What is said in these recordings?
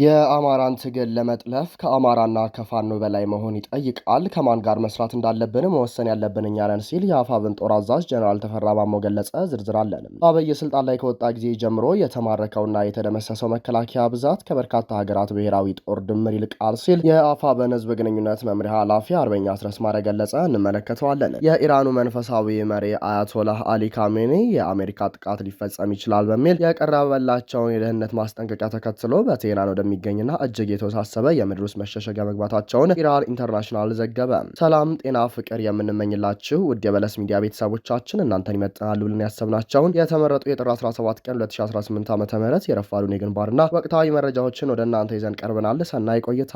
የአማራን ትግል ለመጥለፍ ከአማራና ከፋኖ በላይ መሆን ይጠይቃል። ከማን ጋር መስራት እንዳለብን መወሰን ያለብን እኛ ነን ሲል የአፋብን ጦር አዛዥ ጀነራል ተፈራ ማሞ ገለጸ። ዝርዝር አለን። አብይ ስልጣን ላይ ከወጣ ጊዜ ጀምሮ የተማረከውና የተደመሰሰው መከላከያ ብዛት ከበርካታ ሀገራት ብሔራዊ ጦር ድምር ይልቃል ሲል የአፋብን ህዝብ ግንኙነት መምሪያ ኃላፊ አርበኛ አስረስ ማረ ገለጸ። እንመለከተዋለን። የኢራኑ መንፈሳዊ መሪ አያቶላህ አሊ ካሜኒ የአሜሪካ ጥቃት ሊፈጸም ይችላል በሚል የቀረበላቸውን የደህንነት ማስጠንቀቂያ ተከትሎ በቴህራን የሚገኝና እጅግ የተወሳሰበ የምድር ውስጥ መሸሸጊያ መግባታቸውን ኢራን ኢንተርናሽናል ዘገበ። ሰላም ጤና ፍቅር የምንመኝላችሁ ውድ የበለስ ሚዲያ ቤተሰቦቻችን እናንተን ይመጥናሉ ብለን ያሰብናቸውን የተመረጡ የጥር 17 ቀን 2018 ዓ.ም የረፋዱን የግንባርና ወቅታዊ መረጃዎችን ወደ እናንተ ይዘን ቀርበናል። ሰናይ ቆይታ።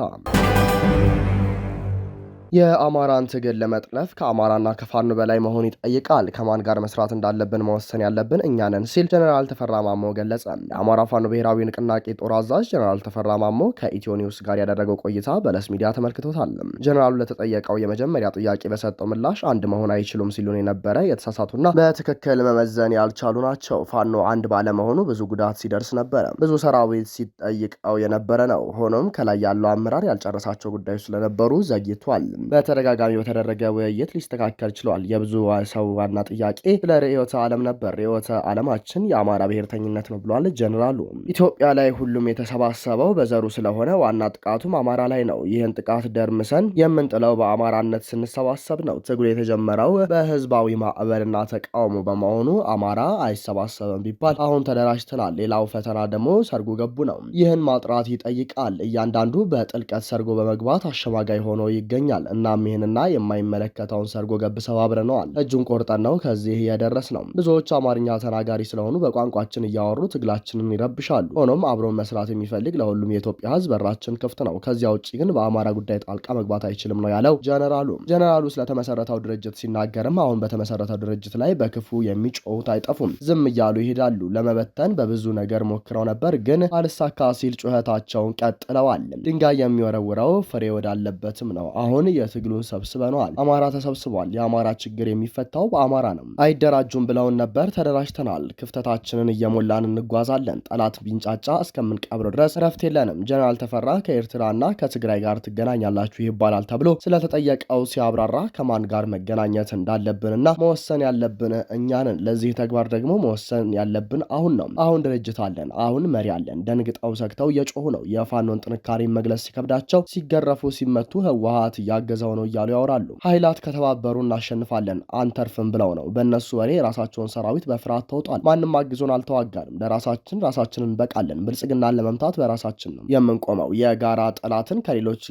የአማራን ትግል ለመጥለፍ ከአማራና ከፋኖ በላይ መሆን ይጠይቃል። ከማን ጋር መስራት እንዳለብን መወሰን ያለብን እኛ ነን ሲል ጀነራል ተፈራ ማሞ ገለጸ። የአማራ ፋኖ ብሔራዊ ንቅናቄ ጦር አዛዥ ጀነራል ተፈራ ማሞ ከኢትዮ ኒውስ ጋር ያደረገው ቆይታ በለስ ሚዲያ ተመልክቶታል። ጀነራሉ ለተጠየቀው የመጀመሪያ ጥያቄ በሰጠው ምላሽ አንድ መሆን አይችሉም ሲሉን የነበረ የተሳሳቱና በትክክል መመዘን ያልቻሉ ናቸው። ፋኖ አንድ ባለመሆኑ ብዙ ጉዳት ሲደርስ ነበረ። ብዙ ሰራዊት ሲጠይቀው የነበረ ነው። ሆኖም ከላይ ያለው አመራር ያልጨረሳቸው ጉዳዮች ስለነበሩ ዘግይቷል። በተደጋጋሚ በተደረገ ውይይት ሊስተካከል ችሏል። የብዙ ሰው ዋና ጥያቄ ስለ ርዕዮተ ዓለም ነበር። ርዕዮተ ዓለማችን የአማራ ብሔርተኝነት ነው ብሏል ጀነራሉ። ኢትዮጵያ ላይ ሁሉም የተሰባሰበው በዘሩ ስለሆነ ዋና ጥቃቱም አማራ ላይ ነው። ይህን ጥቃት ደርምሰን የምንጥለው በአማራነት ስንሰባሰብ ነው። ትግሉ የተጀመረው በህዝባዊ ማዕበልና ተቃውሞ በመሆኑ አማራ አይሰባሰብም ቢባል አሁን ተደራጅተናል። ሌላው ፈተና ደግሞ ሰርጎ ገቡ ነው። ይህን ማጥራት ይጠይቃል። እያንዳንዱ በጥልቀት ሰርጎ በመግባት አሸማጋይ ሆኖ ይገኛል። እናም ይህንና የማይመለከተውን ሰርጎ ገብ ሰባብረነዋል። እጁን ቆርጠን ነው ከዚህ የደረስ ነው። ብዙዎች አማርኛ ተናጋሪ ስለሆኑ በቋንቋችን እያወሩ ትግላችንን ይረብሻሉ። ሆኖም አብሮ መስራት የሚፈልግ ለሁሉም የኢትዮጵያ ህዝብ በራችን ክፍት ነው። ከዚያ ውጭ ግን በአማራ ጉዳይ ጣልቃ መግባት አይችልም ነው ያለው ጀነራሉ ስለተመሰረተው ድርጅት ሲናገርም አሁን በተመሰረተው ድርጅት ላይ በክፉ የሚጮሁት አይጠፉም። ዝም እያሉ ይሄዳሉ። ለመበተን በብዙ ነገር ሞክረው ነበር፣ ግን አልሳካ ሲል ጩኸታቸውን ቀጥለዋል። ድንጋይ የሚወረውረው ፍሬ ወዳለበትም ነው። አሁን የትግሉን ሰብስበነዋል። አማራ ተሰብስቧል። የአማራ ችግር የሚፈታው በአማራ ነው። አይደራጁም ብለውን ነበር። ተደራጅተናል። ክፍተታችንን እየሞላን እንጓዛለን። ጠላት ቢንጫጫ እስከምንቀብር ድረስ ረፍት የለንም። ጀነራል ተፈራ ከኤርትራና ከትግራይ ጋር ትገናኛላችሁ ይባላል ተብሎ ስለተጠየቀው ሲያብራራ ከማን ጋር መገናኘት እንዳለብንና መወሰን ያለብን እኛንን። ለዚህ ተግባር ደግሞ መወሰን ያለብን አሁን ነው። አሁን ድርጅት አለን። አሁን መሪ አለን። ደንግጠው ሰግተው እየጮሁ ነው። የፋኖን ጥንካሬ መግለጽ ሲከብዳቸው ሲገረፉ ሲመቱ ህወሓት ያገዘው ነው እያሉ ያወራሉ። ኃይላት ከተባበሩ እናሸንፋለን አንተርፍም ብለው ነው። በእነሱ ወሬ የራሳቸውን ሰራዊት በፍርሃት ተውጧል። ማንም አግዞን አልተዋጋንም። ለራሳችን ራሳችንን እንበቃለን። ብልጽግናን ለመምታት በራሳችን ነው የምንቆመው። የጋራ ጠላትን ከሌሎች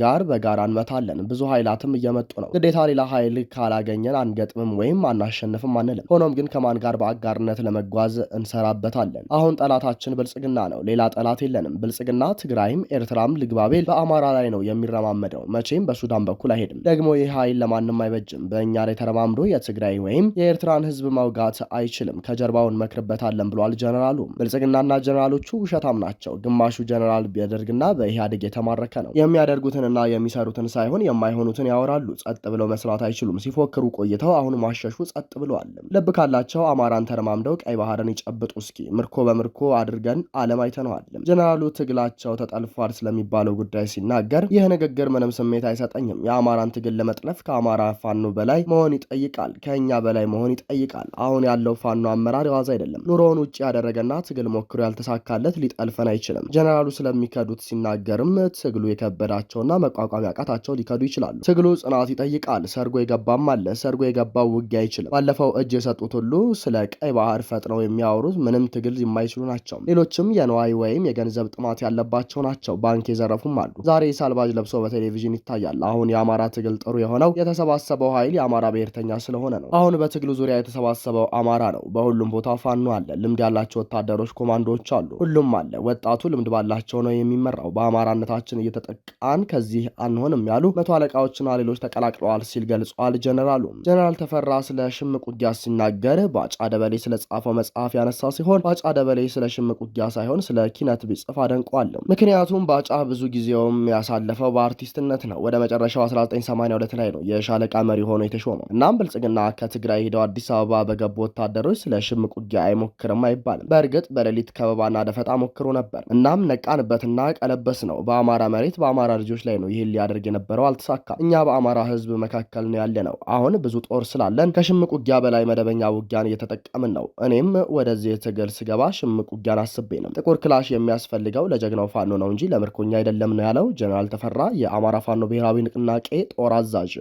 ጋር በጋራ እንመታለን። ብዙ ኃይላትም እየመጡ ነው። ግዴታ ሌላ ኃይል ካላገኘን አንገጥምም ወይም አናሸንፍም አንልም። ሆኖም ግን ከማን ጋር በአጋርነት ለመጓዝ እንሰራበታለን። አሁን ጠላታችን ብልጽግና ነው። ሌላ ጠላት የለንም። ብልጽግና ትግራይም ኤርትራም ልግባቤል በአማራ ላይ ነው የሚረማመደው። መቼም በሱዳን በኩል አይሄድም። ደግሞ ይህ ኃይል ለማንም አይበጅም። በእኛ ላይ ተረማምዶ የትግራይ ወይም የኤርትራን ህዝብ መውጋት አይችልም። ከጀርባው እንመክርበታለን ብሏል ጀነራሉ። ብልጽግናና ጀነራሎቹ ውሸታም ናቸው። ግማሹ ጀነራል ቢያደርግና በኢህአዴግ የተማረከ ነው። የሚያደርጉትንና የሚሰሩትን ሳይሆን የማይሆኑትን ያወራሉ። ጸጥ ብለው መስራት አይችሉም። ሲፎክሩ ቆይተው አሁን ማሸሹ ጸጥ ብለዋል። ልብ ካላቸው አማራን ተረማምደው ቀይ ባህርን ይጨብጡ እስኪ። ምርኮ በምርኮ አድርገን ዓለም አይተነዋል። ጀነራሉ ትግላቸው ተጠልፏል ስለሚባለው ጉዳይ ሲናገር ይህ ንግግር ምንም ስሜት አይሰጠኝም። የአማራን ትግል ለመጥለፍ ከአማራ ፋኖ በላይ መሆን ይጠይቃል። ከኛ በላይ መሆን ይጠይቃል። አሁን ያለው ፋኖ አመራር የዋዛ አይደለም። ኑሮውን ውጭ ያደረገና ትግል ሞክሮ ያልተሳካለት ሊጠልፈን አይችልም። ጀነራሉ ስለሚከዱት ሲናገርም ትግሉ የከበዳቸውና መቋቋም ያቃታቸው ሊከዱ ይችላሉ። ትግሉ ጽናት ይጠይቃል። ሰርጎ የገባም አለ። ሰርጎ የገባው ውጊያ አይችልም። ባለፈው እጅ የሰጡት ሁሉ ስለ ቀይ ባህር ፈጥነው የሚያወሩት ምንም ትግል የማይችሉ ናቸው። ሌሎችም የነዋይ ወይም የገንዘብ ጥማት ያለባቸው ናቸው። ባንክ የዘረፉም አሉ። ዛሬ ሳልባጅ ለብሰው በቴሌቪዥን ይታያል። አሁን የአማራ ትግል ጥሩ የሆነው የተሰባሰበው ኃይል የአማራ ብሔርተኛ ስለሆነ ነው። አሁን በትግሉ ዙሪያ የተሰባሰበው አማራ ነው። በሁሉም ቦታ ፋኖ አለ። ልምድ ያላቸው ወታደሮች፣ ኮማንዶዎች አሉ። ሁሉም አለ። ወጣቱ ልምድ ባላቸው ነው የሚመራው። በአማራነታችን እየተጠቃን ከዚህ አንሆንም ያሉ መቶ አለቃዎችና ሌሎች ተቀላቅለዋል ሲል ገልጿል ጀነራሉ። ጀነራል ተፈራ ስለ ሽምቅ ውጊያ ሲናገር ባጫ ደበሌ ስለ ጻፈው መጽሐፍ ያነሳ ሲሆን ባጫ ደበሌ ስለ ሽምቅ ውጊያ ሳይሆን ስለ ኪነት ቢጽፍ አደንቀዋለሁ። ምክንያቱም ባጫ ብዙ ጊዜውም ያሳለፈው በአርቲስትነት ነው። ወደ መጨረሻ መጨረሻው 1982 ላይ ነው የሻለቃ መሪ ሆኖ የተሾመው። እናም ብልጽግና ከትግራይ ሄደው አዲስ አበባ በገቡ ወታደሮች ስለ ሽምቅ ውጊያ አይሞክርም አይባልም። በእርግጥ በሌሊት ከበባና ደፈጣ ሞክሮ ነበር። እናም ነቃንበትና ቀለበስ ነው። በአማራ መሬት በአማራ ልጆች ላይ ነው ይህን ሊያደርግ የነበረው። አልተሳካም። እኛ በአማራ ህዝብ መካከል ነው ያለ ነው። አሁን ብዙ ጦር ስላለን ከሽምቅ ውጊያ በላይ መደበኛ ውጊያን እየተጠቀምን ነው። እኔም ወደዚህ ትግል ስገባ ሽምቅ ውጊያን አስቤ ነው። ጥቁር ክላሽ የሚያስፈልገው ለጀግናው ፋኖ ነው እንጂ ለምርኮኛ አይደለም ነው ያለው ጀነራል ተፈራ የአማራ ፋኖ ብሔራዊ ንቅናቄ ጦር አዛዥ።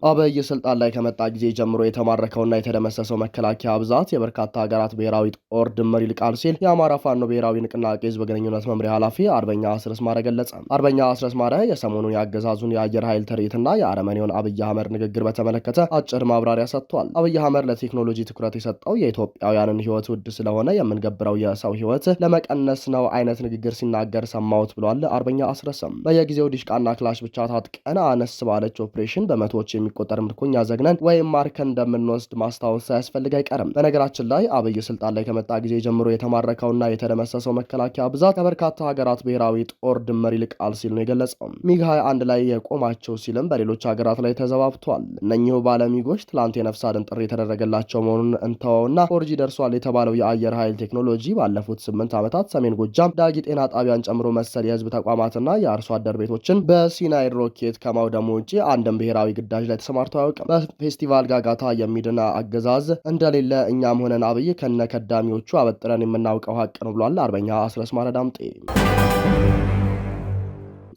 አብይ ስልጣን ላይ ከመጣ ጊዜ ጀምሮ የተማረከውና የተደመሰሰው መከላከያ ብዛት የበርካታ ሀገራት ብሔራዊ ጦር ድምር ይልቃል ሲል የአማራ ፋኖ ብሔራዊ ንቅናቄ ህዝብ ግንኙነት መምሪያ ኃላፊ አርበኛ አስረስ ማረ ገለጸ። አርበኛ አስረስ ማረ የሰሞኑን የአገዛዙን የአየር ኃይል ትርኢትና የአረመኔውን አብይ አህመድ ንግግር በተመለከተ አጭር ማብራሪያ ሰጥቷል። አብይ አህመድ ለቴክኖሎጂ ትኩረት የሰጠው የኢትዮጵያውያንን ህይወት ውድ ስለሆነ የምንገብረው የሰው ህይወት ለመቀነስ ነው አይነት ንግግር ሲናገር ሰማሁት ብሏል። አርበኛ አስረስም በየጊዜው ዲሽቃና ክላሽ ብቻ ታጥቀን አነስ ባለች ኦፕሬሽን በመቶዎች የሚቆጠር ምርኮኛ ዘግነን ወይም ማርከን እንደምንወስድ ማስታወስ ሳያስፈልግ አይቀርም። በነገራችን ላይ አብይ ስልጣን ላይ ከመጣ ጊዜ ጀምሮ የተማረከውና የተደመሰሰው መከላከያ ብዛት ከበርካታ ሀገራት ብሔራዊ ጦር ድምር ይልቃል ሲል ነው የገለጸው። ሚግ 21 ላይ የቆማቸው ሲልም በሌሎች ሀገራት ላይ ተዘባብቷል። እነኚሁ ባለሚጎች ትላንት የነፍስ አድን ጥሪ የተደረገላቸው መሆኑን እንተወውና ፎርጂ ደርሷል የተባለው የአየር ኃይል ቴክኖሎጂ ባለፉት 8 ዓመታት ሰሜን ጎጃም ዳጊ ጤና ጣቢያን ጨምሮ መሰል የህዝብ ተቋማትና የአርሶ አደር ቤቶችን በሲናይድ ሮኬት ከማውደሙ ውጭ አንድም ብሔራዊ ግዳጅ ላይ ተሰማርቶ አያውቅም። በፌስቲቫል ጋጋታ የሚድን አገዛዝ እንደሌለ እኛም ሆነን አብይ ከነ ከዳሚዎቹ አበጥረን የምናውቀው ሀቅ ነው ብሏል አርበኛ አስረስ ማረ ዳምጤ።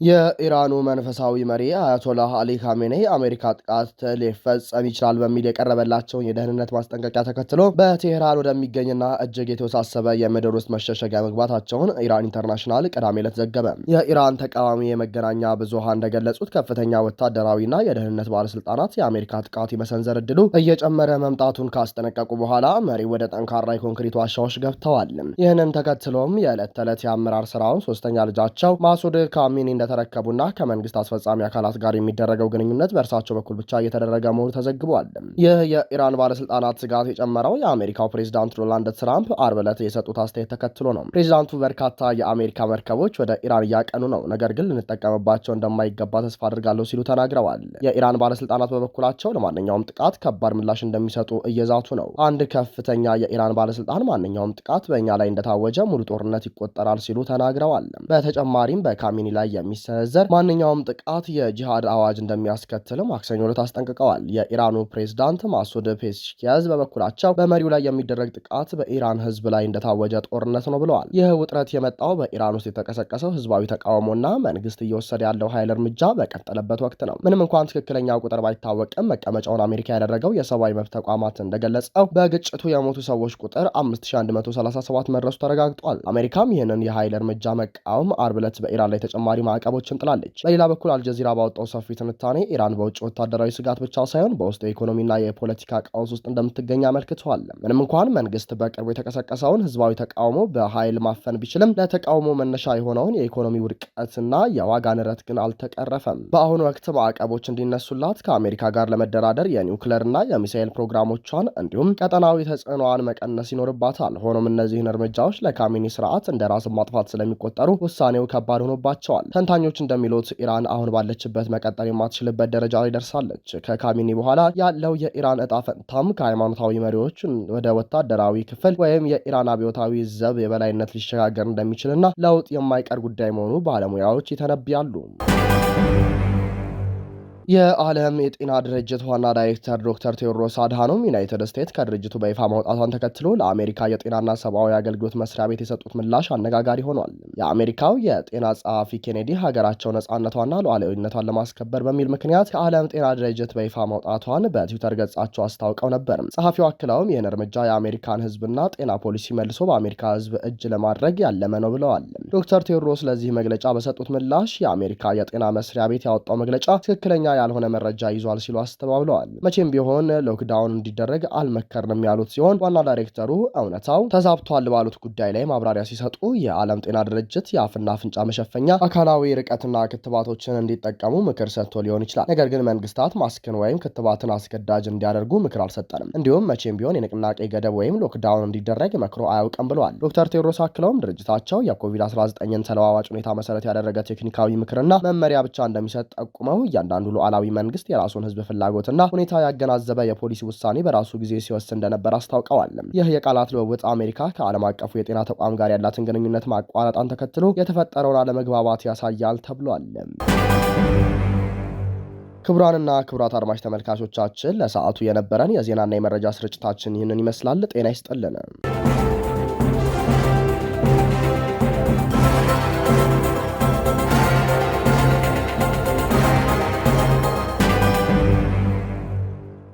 የኢራኑ መንፈሳዊ መሪ አያቶላህ አሊ ካሜኔ አሜሪካ ጥቃት ሊፈጸም ይችላል በሚል የቀረበላቸውን የደህንነት ማስጠንቀቂያ ተከትሎ በቴህራን ወደሚገኝና እጅግ የተወሳሰበ የምድር ውስጥ መሸሸጊያ መግባታቸውን ኢራን ኢንተርናሽናል ቅዳሜ ዕለት ዘገበ። የኢራን ተቃዋሚ የመገናኛ ብዙሃን እንደገለጹት ከፍተኛ ወታደራዊና የደህንነት ባለስልጣናት የአሜሪካ ጥቃት የመሰንዘር እድሉ እየጨመረ መምጣቱን ካስጠነቀቁ በኋላ መሪው ወደ ጠንካራ የኮንክሪት ዋሻዎች ገብተዋል። ይህንን ተከትሎም የዕለት ተዕለት የአመራር ስራውን ሶስተኛ ልጃቸው ማሱድ ካሚኒ እንደተረከቡና ከመንግስት አስፈጻሚ አካላት ጋር የሚደረገው ግንኙነት በእርሳቸው በኩል ብቻ እየተደረገ መሆኑ ተዘግቧል። ይህ የኢራን ባለስልጣናት ስጋት የጨመረው የአሜሪካው ፕሬዚዳንት ዶናልድ ትራምፕ አርብ ዕለት የሰጡት አስተያየት ተከትሎ ነው። ፕሬዚዳንቱ በርካታ የአሜሪካ መርከቦች ወደ ኢራን እያቀኑ ነው፣ ነገር ግን ልንጠቀምባቸው እንደማይገባ ተስፋ አድርጋለሁ ሲሉ ተናግረዋል። የኢራን ባለስልጣናት በበኩላቸው ለማንኛውም ጥቃት ከባድ ምላሽ እንደሚሰጡ እየዛቱ ነው። አንድ ከፍተኛ የኢራን ባለስልጣን ማንኛውም ጥቃት በእኛ ላይ እንደታወጀ ሙሉ ጦርነት ይቆጠራል ሲሉ ተናግረዋል። በተጨማሪም በካሚኒ ላይ የሚሰነዘር ማንኛውም ጥቃት የጂሃድ አዋጅ እንደሚያስከትል ማክሰኞ ዕለት አስጠንቅቀዋል። የኢራኑ ፕሬዝዳንት ማሱድ ፔስኪያዝ በበኩላቸው በመሪው ላይ የሚደረግ ጥቃት በኢራን ህዝብ ላይ እንደታወጀ ጦርነት ነው ብለዋል። ይህ ውጥረት የመጣው በኢራን ውስጥ የተቀሰቀሰው ህዝባዊ ተቃውሞና መንግስት እየወሰደ ያለው ኃይል እርምጃ በቀጠለበት ወቅት ነው። ምንም እንኳን ትክክለኛ ቁጥር ባይታወቅም መቀመጫውን አሜሪካ ያደረገው የሰብአዊ መብት ተቋማት እንደገለጸው በግጭቱ የሞቱ ሰዎች ቁጥር 5137 መድረሱ ተረጋግጧል። አሜሪካም ይህንን የኃይል እርምጃ መቃወም አርብ ዕለት በኢራን ላይ ተጨማሪ ማዕቀቦችን ጥላለች። በሌላ በኩል አልጀዚራ ባወጣው ሰፊ ትንታኔ ኢራን በውጭ ወታደራዊ ስጋት ብቻ ሳይሆን በውስጥ የኢኮኖሚና የፖለቲካ ቀውስ ውስጥ እንደምትገኝ አመልክቷል። ምንም እንኳን መንግስት በቅርቡ የተቀሰቀሰውን ህዝባዊ ተቃውሞ በኃይል ማፈን ቢችልም ለተቃውሞ መነሻ የሆነውን የኢኮኖሚ ውድቀትና የዋጋ ንረት ግን አልተቀረፈም። በአሁኑ ወቅት ማዕቀቦች እንዲነሱላት ከአሜሪካ ጋር ለመደራደር የኒውክለርና የሚሳኤል ፕሮግራሞቿን እንዲሁም ቀጠናዊ ተጽዕኖዋን መቀነስ ይኖርባታል። ሆኖም እነዚህን እርምጃዎች ለካሚኒ ስርዓት እንደ ራስ ማጥፋት ስለሚቆጠሩ ውሳኔው ከባድ ሆኖባቸዋል። ተንታኞች እንደሚሉት ኢራን አሁን ባለችበት መቀጠል የማትችልበት ደረጃ ላይ ደርሳለች። ከካሚኒ በኋላ ያለው የኢራን እጣ ፈንታም ከሃይማኖታዊ መሪዎች ወደ ወታደራዊ ክፍል ወይም የኢራን አብዮታዊ ዘብ የበላይነት ሊሸጋገር እንደሚችልና ለውጥ የማይቀር ጉዳይ መሆኑ ባለሙያዎች ይተነብያሉ። የዓለም የጤና ድርጅት ዋና ዳይሬክተር ዶክተር ቴዎድሮስ አድሃኖም ዩናይትድ ስቴትስ ከድርጅቱ በይፋ ማውጣቷን ተከትሎ ለአሜሪካ የጤናና ሰብአዊ አገልግሎት መስሪያ ቤት የሰጡት ምላሽ አነጋጋሪ ሆኗል። የአሜሪካው የጤና ጸሐፊ ኬኔዲ ሀገራቸው ነጻነቷና ሉዓላዊነቷን ለማስከበር በሚል ምክንያት የዓለም ጤና ድርጅት በይፋ ማውጣቷን በትዊተር ገጻቸው አስታውቀው ነበር። ጸሐፊው አክለውም ይህን እርምጃ የአሜሪካን ሕዝብና ጤና ፖሊሲ መልሶ በአሜሪካ ሕዝብ እጅ ለማድረግ ያለመ ነው ብለዋል። ዶክተር ቴዎድሮስ ለዚህ መግለጫ በሰጡት ምላሽ የአሜሪካ የጤና መስሪያ ቤት ያወጣው መግለጫ ትክክለኛ ያልሆነ መረጃ ይዟል ሲሉ አስተባብለዋል። መቼም ቢሆን ሎክዳውን እንዲደረግ አልመከርንም ያሉት ሲሆን ዋና ዳይሬክተሩ እውነታው ተዛብቷል ባሉት ጉዳይ ላይ ማብራሪያ ሲሰጡ የዓለም ጤና ድርጅት የአፍና አፍንጫ መሸፈኛ፣ አካላዊ ርቀትና ክትባቶችን እንዲጠቀሙ ምክር ሰጥቶ ሊሆን ይችላል። ነገር ግን መንግስታት ማስክን ወይም ክትባትን አስገዳጅ እንዲያደርጉ ምክር አልሰጠንም። እንዲሁም መቼም ቢሆን የንቅናቄ ገደብ ወይም ሎክዳውን እንዲደረግ መክሮ አያውቅም ብለዋል። ዶክተር ቴዎድሮስ አክለውም ድርጅታቸው የኮቪድ-19ን ተለዋዋጭ ሁኔታ መሰረት ያደረገ ቴክኒካዊ ምክርና መመሪያ ብቻ እንደሚሰጥ ጠቁመው እያንዳንዱ ሉዓላዊ መንግስት የራሱን ህዝብ ፍላጎትና ሁኔታ ያገናዘበ የፖሊሲ ውሳኔ በራሱ ጊዜ ሲወስን እንደነበር አስታውቀዋል። ይህ የቃላት ልውውጥ አሜሪካ ከዓለም አቀፉ የጤና ተቋም ጋር ያላትን ግንኙነት ማቋረጣን ተከትሎ የተፈጠረውን አለመግባባት ያሳያል ተብሏል። ክቡራንና ክቡራት አድማጭ ተመልካቾቻችን ለሰዓቱ የነበረን የዜናና የመረጃ ስርጭታችን ይህንን ይመስላል። ጤና ይስጥልን።